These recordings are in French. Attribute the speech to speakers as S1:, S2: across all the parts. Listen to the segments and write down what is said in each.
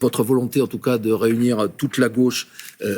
S1: Votre volonté, en tout cas, de réunir toute la gauche,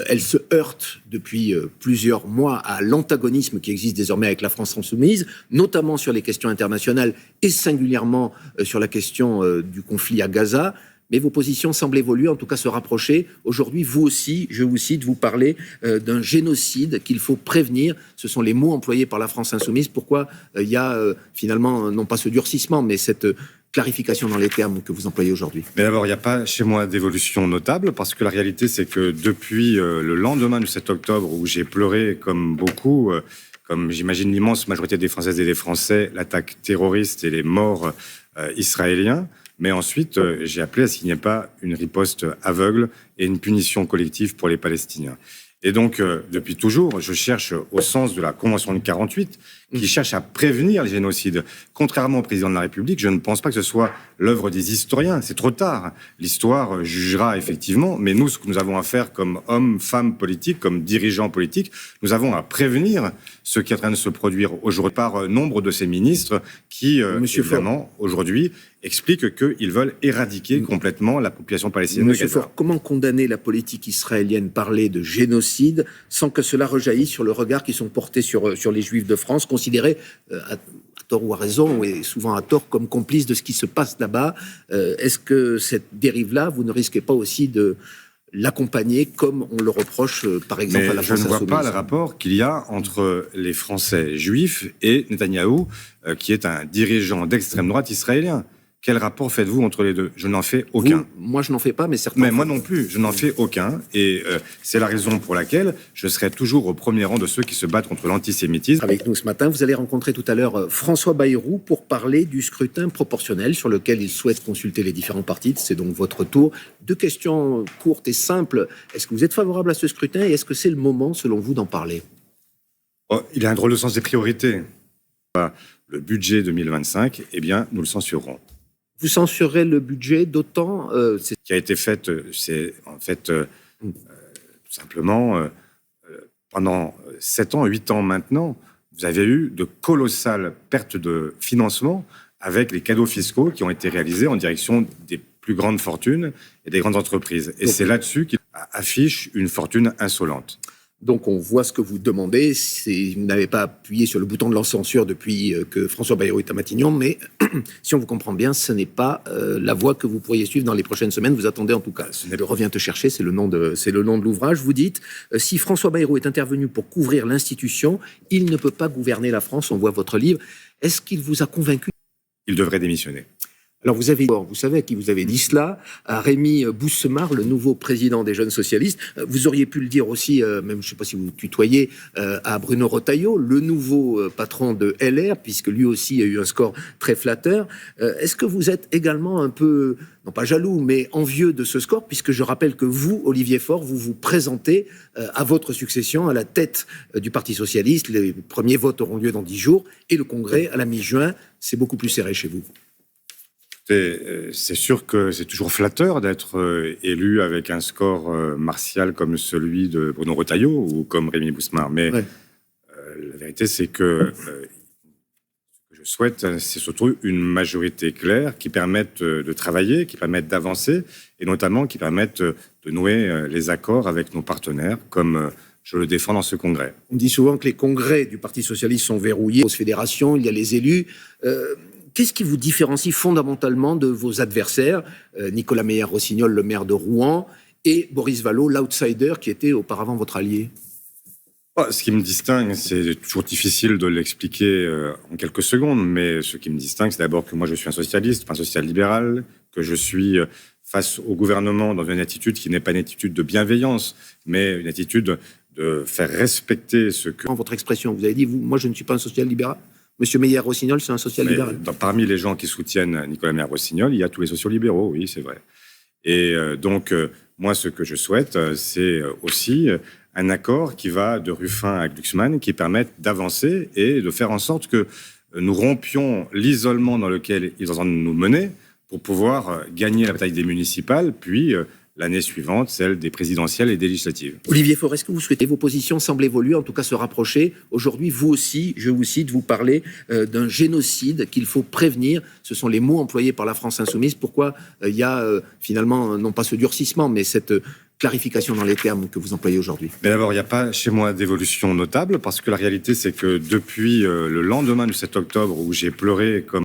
S1: elle se heurte depuis plusieurs mois à l'antagonisme qui existe désormais avec la France insoumise, notamment sur les questions internationales et singulièrement sur la question du conflit à Gaza. Mais vos positions semblent évoluer, en tout cas se rapprocher. Aujourd'hui, vous aussi, je vous cite, vous parlez d'un génocide qu'il faut prévenir. Ce sont les mots employés par la France insoumise. Pourquoi il y a finalement, non pas ce durcissement, mais cette clarification dans les termes que vous employez aujourd'hui?
S2: Mais d'abord, il n'y a pas chez moi d'évolution notable, parce que la réalité, c'est que depuis le lendemain du 7 octobre, où j'ai pleuré comme beaucoup, comme j'imagine l'immense majorité des Françaises et des Français, l'attaque terroriste et les morts israéliens, mais ensuite, j'ai appelé à ce qu'il n'y ait pas une riposte aveugle et une punition collective pour les Palestiniens. Et donc, depuis toujours, je cherche au sens de la Convention de 48, qui cherche à prévenir les génocides. Contrairement au président de la République, je ne pense pas que ce soit l'œuvre des historiens. C'est trop tard. L'histoire jugera effectivement, mais nous, ce que nous avons à faire comme hommes, femmes politiques, comme dirigeants politiques, nous avons à prévenir ce qui est en train de se produire aujourd'hui par nombre de ces ministres qui, évidemment, aujourd'hui, expliquent qu'ils veulent éradiquer complètement la population palestinienne de Gaza.
S1: Monsieur Faure, comment condamner la politique israélienne, parler de génocide, sans que cela rejaillisse sur le regard qui sont portés sur les Juifs de France, considérés, à tort ou à raison, et souvent à tort, comme complices de ce qui se passe là-bas? Est-ce que cette dérive-là, vous ne risquez pas aussi de l'accompagner, comme on le reproche, par exemple, à la France insoumise?
S2: Je ne vois pas le rapport qu'il y a entre les Français juifs et Netanyahou, qui est un dirigeant d'extrême droite israélien. Quel rapport faites-vous entre les deux? Je n'en fais aucun.
S1: Moi, je n'en fais pas, mais certains...
S2: Mais moi non plus, je n'en fais aucun. Et c'est la raison pour laquelle je serai toujours au premier rang de ceux qui se battent contre l'antisémitisme.
S1: Avec nous ce matin, vous allez rencontrer tout à l'heure François Bayrou pour parler du scrutin proportionnel sur lequel il souhaite consulter les différents partis. C'est donc votre tour. Deux questions courtes et simples. Est-ce que vous êtes favorable à ce scrutin et est-ce que c'est le moment, selon vous, d'en parler?
S2: Il a un drôle de sens des priorités. Le budget 2025, eh bien, nous le censurerons.
S1: Vous censurez le budget d'autant...
S2: Ce qui a été fait, c'est en fait tout simplement, pendant 7 ans, 8 ans maintenant, vous avez eu de colossales pertes de financement avec les cadeaux fiscaux qui ont été réalisés en direction des plus grandes fortunes et des grandes entreprises. Et c'est là-dessus qu'il affiche une fortune insolente.
S1: Donc on voit ce que vous demandez. Vous n'avez pas appuyé sur le bouton de censure depuis que François Bayrou est à Matignon, mais si on vous comprend bien, ce n'est pas la voie que vous pourriez suivre dans les prochaines semaines. Vous attendez en tout cas. Je reviens te chercher, c'est le nom de l'ouvrage. Vous dites, si François Bayrou est intervenu pour couvrir l'institution, il ne peut pas gouverner la France. On voit votre livre. Est-ce qu'il vous a convaincu?
S2: Il devrait démissionner.
S1: Alors vous savez à qui vous avez dit cela, à Rémy Boussemard, le nouveau président des Jeunes Socialistes. Vous auriez pu le dire aussi, même je ne sais pas si vous tutoyez, à Bruno Retailleau, le nouveau patron de LR, puisque lui aussi a eu un score très flatteur. Est-ce que vous êtes également un peu, non pas jaloux, mais envieux de ce score, puisque je rappelle que vous, Olivier Faure, vous vous présentez à votre succession à la tête du Parti Socialiste. Les premiers votes auront lieu dans 10 jours et le Congrès à la mi-juin. C'est beaucoup plus serré chez vous.
S2: C'est sûr que c'est toujours flatteur d'être élu avec un score martial comme celui de Bruno Retailleau ou comme Rémy Boussemard. Mais la vérité, c'est que ce que je souhaite, c'est surtout une majorité claire qui permette de travailler, qui permette d'avancer et notamment qui permette de nouer les accords avec nos partenaires comme je le défends dans ce congrès.
S1: On dit souvent que les congrès du Parti Socialiste sont verrouillés. Aux fédérations, il y a les élus. Qu'est-ce qui vous différencie fondamentalement de vos adversaires, Nicolas Meyer-Rossignol, le maire de Rouen, et Boris Vallaud, l'outsider, qui était auparavant votre allié?
S2: Ce qui me distingue, c'est toujours difficile de l'expliquer en quelques secondes, mais ce qui me distingue, c'est d'abord que moi je suis un socialiste, pas un social-libéral, que je suis face au gouvernement dans une attitude qui n'est pas une attitude de bienveillance, mais une attitude de faire respecter ce que...
S1: Dans votre expression, vous avez dit, moi je ne suis pas un social-libéral. Monsieur Meyer-Rossignol, c'est un social-libéral.
S2: Parmi les gens qui soutiennent Nicolas Meyer-Rossignol, il y a tous les sociaux-libéraux, oui, c'est vrai. Et donc, moi, ce que je souhaite, c'est aussi un accord qui va de Ruffin à Glucksmann, qui permette d'avancer et de faire en sorte que nous rompions l'isolement dans lequel ils sont en train de nous mener pour pouvoir gagner la bataille des municipales, puis l'année suivante, celle des présidentielles et des législatives.
S1: Olivier Faure, est-ce que vous souhaitez, vos positions semblent évoluer, en tout cas se rapprocher. Aujourd'hui, vous aussi, je vous cite, vous parlez d'un génocide qu'il faut prévenir. Ce sont les mots employés par la France insoumise. Pourquoi il y a finalement, non pas ce durcissement, mais cette clarification dans les termes que vous employez aujourd'hui?
S2: Mais d'abord, il n'y a pas chez moi d'évolution notable, parce que la réalité, c'est que depuis le lendemain du 7 octobre, où j'ai pleuré comme